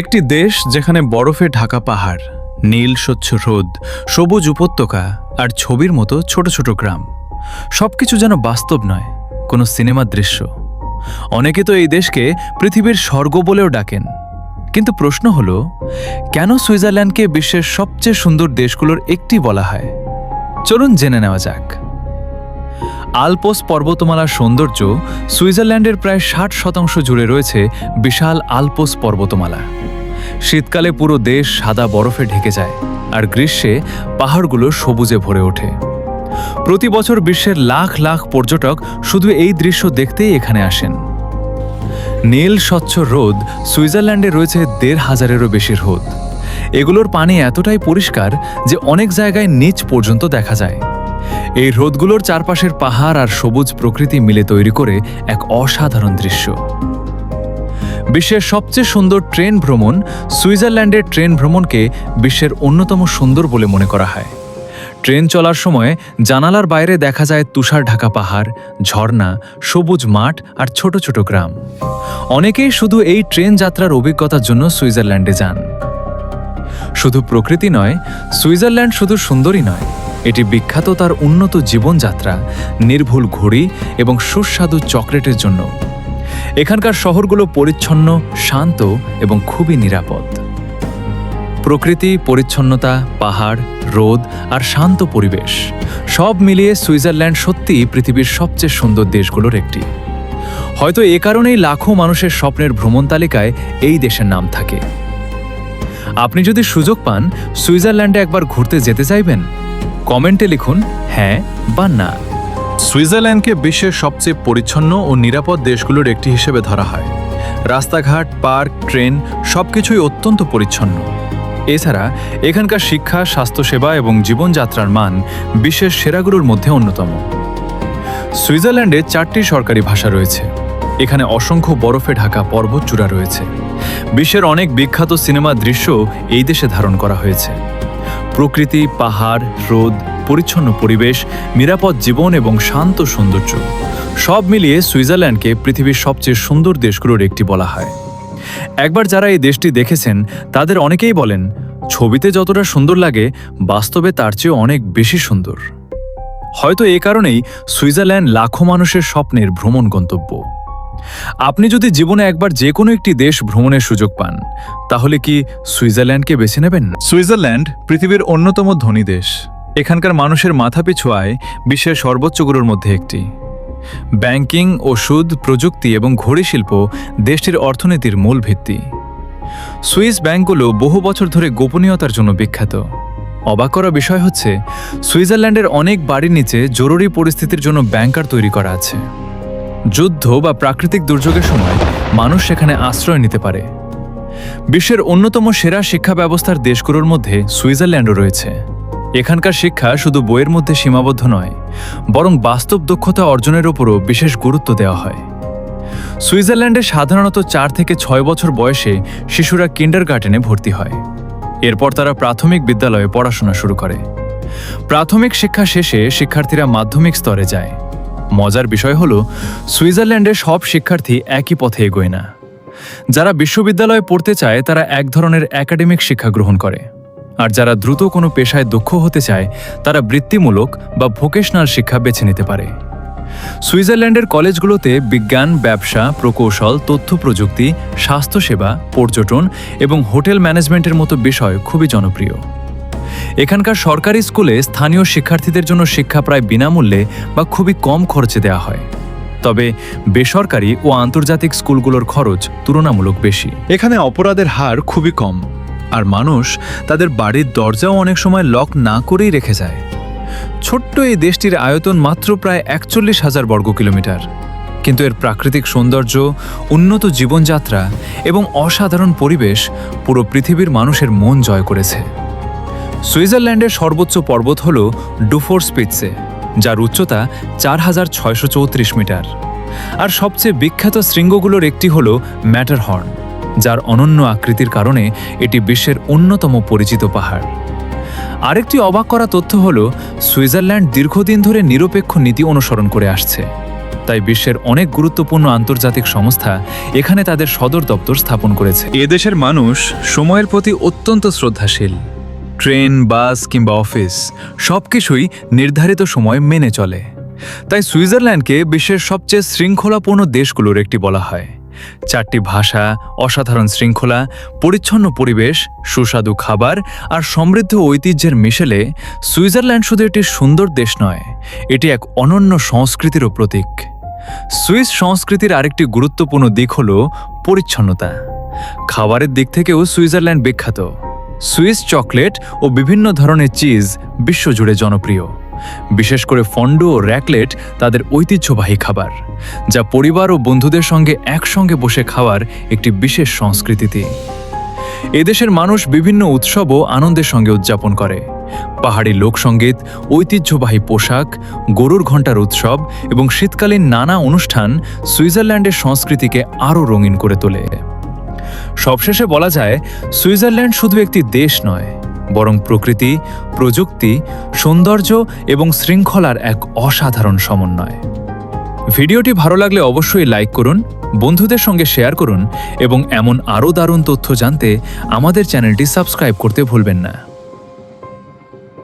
একটি দেশ যেখানে বরফে ঢাকা পাহাড়, নীল স্বচ্ছ হ্রদ, সবুজ উপত্যকা আর ছবির মতো ছোট ছোট গ্রাম, সবকিছু যেন বাস্তব নয়, কোনো সিনেমার দৃশ্য। অনেকে তো এই দেশকে পৃথিবীর স্বর্গ বলেও ডাকেন। কিন্তু প্রশ্ন হল, কেন সুইজারল্যান্ডকে বিশ্বের সবচেয়ে সুন্দর দেশগুলোর একটি বলা হয়? চলুন জেনে নেওয়া যাক। আলপস পর্বতমালার সৌন্দর্য। সুইজারল্যান্ডের প্রায় 60% জুড়ে রয়েছে বিশাল আলপস পর্বতমালা। শীতকালে পুরো দেশ সাদা বরফে ঢেকে যায়, আর গ্রীষ্মে পাহাড়গুলো সবুজে ভরে ওঠে। প্রতি বছর বিশ্বের লাখ লাখ পর্যটক শুধু এই দৃশ্য দেখতেই এখানে আসেন। নীল স্বচ্ছ হ্রদ। সুইজারল্যান্ডে রয়েছে ১৫০০-এরও বেশি হ্রদ। এগুলোর পানি এতটাই পরিষ্কার যে অনেক জায়গায় নিচ পর্যন্ত দেখা যায়। এই হ্রদগুলোর চারপাশের পাহাড় আর সবুজ প্রকৃতি মিলে তৈরি করে এক অসাধারণ দৃশ্য। বিশ্বের সবচেয়ে সুন্দর ট্রেন ভ্রমণ। সুইজারল্যান্ডের ট্রেন ভ্রমণকে বিশ্বের অন্যতম সুন্দর বলে মনে করা হয়। ট্রেন চলার সময় জানালার বাইরে দেখা যায় তুষার ঢাকা পাহাড়, ঝর্ণা, সবুজ মাঠ আর ছোট ছোট গ্রাম। অনেকেই শুধু এই ট্রেন যাত্রার অভিজ্ঞতার জন্য সুইজারল্যান্ডে যান। শুধু প্রকৃতি নয়, সুইজারল্যান্ড শুধু সুন্দরই নয়, এটি বিখ্যাত তার উন্নত জীবনযাত্রা, নির্ভুল ঘড়ি এবং সুস্বাদু চকলেটের জন্য। এখানকার শহরগুলো পরিচ্ছন্ন, শান্ত এবং খুবই নিরাপদ। প্রকৃতি, পরিচ্ছন্নতা, পাহাড়, রোদ আর শান্ত পরিবেশ সব মিলিয়ে সুইজারল্যান্ড সত্যিই পৃথিবীর সবচেয়ে সুন্দর দেশগুলোর একটি। হয়তো এ কারণেই লাখো মানুষের স্বপ্নের ভ্রমণ তালিকায় এই দেশের নাম থাকে। আপনি যদি সুযোগ পান, সুইজারল্যান্ডে একবার ঘুরতে যেতে চাইবেন? কমেন্টে লিখুন হ্যাঁ বা না। সুইজারল্যান্ডকে বিশ্বের সবচেয়ে পরিচ্ছন্ন ও নিরাপদ দেশগুলোর একটি হিসেবে ধরা হয়। রাস্তাঘাট, পার্ক, ট্রেন সবকিছুই অত্যন্ত পরিচ্ছন্ন। এছাড়া এখানকার শিক্ষা, স্বাস্থ্যসেবা এবং জীবনযাত্রার মান বিশ্বের সেরাগুলোর মধ্যে অন্যতম। সুইজারল্যান্ডে 4টি সরকারি ভাষা রয়েছে। এখানে অসংখ্য বরফে ঢাকা পর্বতচূড়া রয়েছে। বিশ্বের অনেক বিখ্যাত সিনেমার দৃশ্য এই দেশে ধারণ করা হয়েছে। প্রকৃতি, পাহাড়, হ্রদ, পরিচ্ছন্ন পরিবেশ, নিরাপদ জীবন এবং শান্ত সৌন্দর্য সব মিলিয়ে সুইজারল্যান্ডকে পৃথিবীর সবচেয়ে সুন্দর দেশগুলোর একটি বলা হয়। একবার যারা এই দেশটি দেখেছেন তাদের অনেকেই বলেন, ছবিতে যতটা সুন্দর লাগে, বাস্তবে তার চেয়ে অনেক বেশি সুন্দর। হয়তো এ কারণেই সুইজারল্যান্ড লাখো মানুষের স্বপ্নের ভ্রমণ গন্তব্য। আপনি যদি জীবনে একবার যে কোনো একটি দেশ ভ্রমণের সুযোগ পান, তাহলে কি সুইজারল্যান্ডকে বেছে নেবেন? সুইজারল্যান্ড পৃথিবীর অন্যতম ধনী দেশ। এখানকার মানুষের মাথাপিছু আয় বিশ্বের সর্বোচ্চগুলোর মধ্যে একটি। ব্যাংকিং, ওষুধ, প্রযুক্তি এবং ঘড়ি শিল্প দেশটির অর্থনীতির মূল ভিত্তি। সুইস ব্যাংকগুলো বহু বছর ধরে গোপনীয়তার জন্য বিখ্যাত। অবাক করা বিষয় হচ্ছে, সুইজারল্যান্ডের অনেক বাড়ির নিচে জরুরি পরিস্থিতির জন্য ব্যাংকার তৈরি করা আছে। যুদ্ধ বা প্রাকৃতিক দুর্যোগের সময় মানুষ সেখানে আশ্রয় নিতে পারে। বিশ্বের অন্যতম সেরা শিক্ষা ব্যবস্থার দেশগুলোর মধ্যে সুইজারল্যান্ডও রয়েছে। এখানকার শিক্ষা শুধু বইয়ের মধ্যে সীমাবদ্ধ নয়, বরং বাস্তব দক্ষতা অর্জনের উপরও বিশেষ গুরুত্ব দেওয়া হয়। সুইজারল্যান্ডে সাধারণত 4 থেকে 6 বছর বয়সে শিশুরা কিন্ডারগার্টেনে ভর্তি হয়। এরপর তারা প্রাথমিক বিদ্যালয়ে পড়াশোনা শুরু করে। প্রাথমিক শিক্ষা শেষে শিক্ষার্থীরা মাধ্যমিক স্তরে যায়। মজার বিষয় হল, সুইজারল্যান্ডের সব শিক্ষার্থী একই পথে এগোয় না। যারা বিশ্ববিদ্যালয়ে পড়তে চায় তারা এক ধরনের একাডেমিক শিক্ষা গ্রহণ করে, আর যারা দ্রুত কোনো পেশায় দক্ষ হতে চায় তারা বৃত্তিমূলক বা ভোকেশনাল শিক্ষা বেছে নিতে পারে। সুইজারল্যান্ডের কলেজগুলোতে বিজ্ঞান, ব্যবসা, প্রকৌশল, তথ্য প্রযুক্তি, স্বাস্থ্যসেবা, পর্যটন এবং হোটেল ম্যানেজমেন্টের মতো বিষয় খুবই জনপ্রিয়। এখানকার সরকারি স্কুলে স্থানীয় শিক্ষার্থীদের জন্য শিক্ষা প্রায় বিনামূল্যে বা খুবই কম খরচে দেওয়া হয়। তবে বেসরকারি ও আন্তর্জাতিক স্কুলগুলোর খরচ তুলনামূলক বেশি। এখানে অপরাধের হার খুবই কম, আর মানুষ তাদের বাড়ির দরজাও অনেক সময় লক না করেই রেখে যায়। ছোট্ট এই দেশটির আয়তন মাত্র প্রায় ৪১,০০০ বর্গ কিলোমিটার, কিন্তু এর প্রাকৃতিক সৌন্দর্য, উন্নত জীবনযাত্রা এবং অসাধারণ পরিবেশ পুরো পৃথিবীর মানুষের মন জয় করেছে। সুইজারল্যান্ডের সর্বোচ্চ পর্বত হল ডুফোরস্পিৎসে, যার উচ্চতা ৪,৬৩৪ মিটার। আর সবচেয়ে বিখ্যাত শৃঙ্গগুলোর একটি হল ম্যাটারহর্ন, যার অনন্য আকৃতির কারণে এটি বিশ্বের অন্যতম পরিচিত পাহাড়। আরেকটি অবাক করা তথ্য হল, সুইজারল্যান্ড দীর্ঘদিন ধরে নিরপেক্ষ নীতি অনুসরণ করে আসছে। তাই বিশ্বের অনেক গুরুত্বপূর্ণ আন্তর্জাতিক সংস্থা এখানে তাদের সদর দপ্তর স্থাপন করেছে। এদেশের মানুষ সময়ের প্রতি অত্যন্ত শ্রদ্ধাশীল। ট্রেন, বাস কিংবা অফিস সবকিছুই নির্ধারিত সময় মেনে চলে। তাই সুইজারল্যান্ডকে বিশ্বের সবচেয়ে শৃঙ্খলাপূর্ণ দেশগুলোর একটি বলা হয়। 4টি ভাষা, অসাধারণ শৃঙ্খলা, পরিচ্ছন্ন পরিবেশ, সুস্বাদু খাবার আর সমৃদ্ধ ঐতিহ্যের মিশেলে সুইজারল্যান্ড শুধু একটি সুন্দর দেশ নয়, এটি এক অনন্য সংস্কৃতিরও প্রতীক। সুইস সংস্কৃতির আরেকটি গুরুত্বপূর্ণ দিক হল পরিচ্ছন্নতা। খাবারের দিক থেকেও সুইজারল্যান্ড বিখ্যাত। সুইস চকলেট ও বিভিন্ন ধরনের চিজ বিশ্বজুড়ে জনপ্রিয়। বিশেষ করে ফন্ডু ও র্যাকলেট তাদের ঐতিহ্যবাহী খাবার, যা পরিবার ও বন্ধুদের সঙ্গে একসঙ্গে বসে খাওয়ার একটি বিশেষ সংস্কৃতি। এদেশের মানুষ বিভিন্ন উৎসব ও আনন্দের সঙ্গে উদযাপন করে। পাহাড়ি লোকসঙ্গীত, ঐতিহ্যবাহী পোশাক, গরুর ঘণ্টার উৎসব এবং শীতকালীন নানা অনুষ্ঠান সুইজারল্যান্ডের সংস্কৃতিকে আরও রঙিন করে তোলে। সবশেষে বলা যায়, সুইজারল্যান্ড শুধু একটি দেশ নয়, বরং প্রকৃতি, প্রযুক্তি, সৌন্দর্য এবং শৃঙ্খলার এক অসাধারণ সমন্বয়। ভিডিওটি ভালো লাগলে অবশ্যই লাইক করুন, বন্ধুদের সঙ্গে শেয়ার করুন এবং এমন আরও দারুণ তথ্য জানতে আমাদের চ্যানেলটি সাবস্ক্রাইব করতে ভুলবেন না।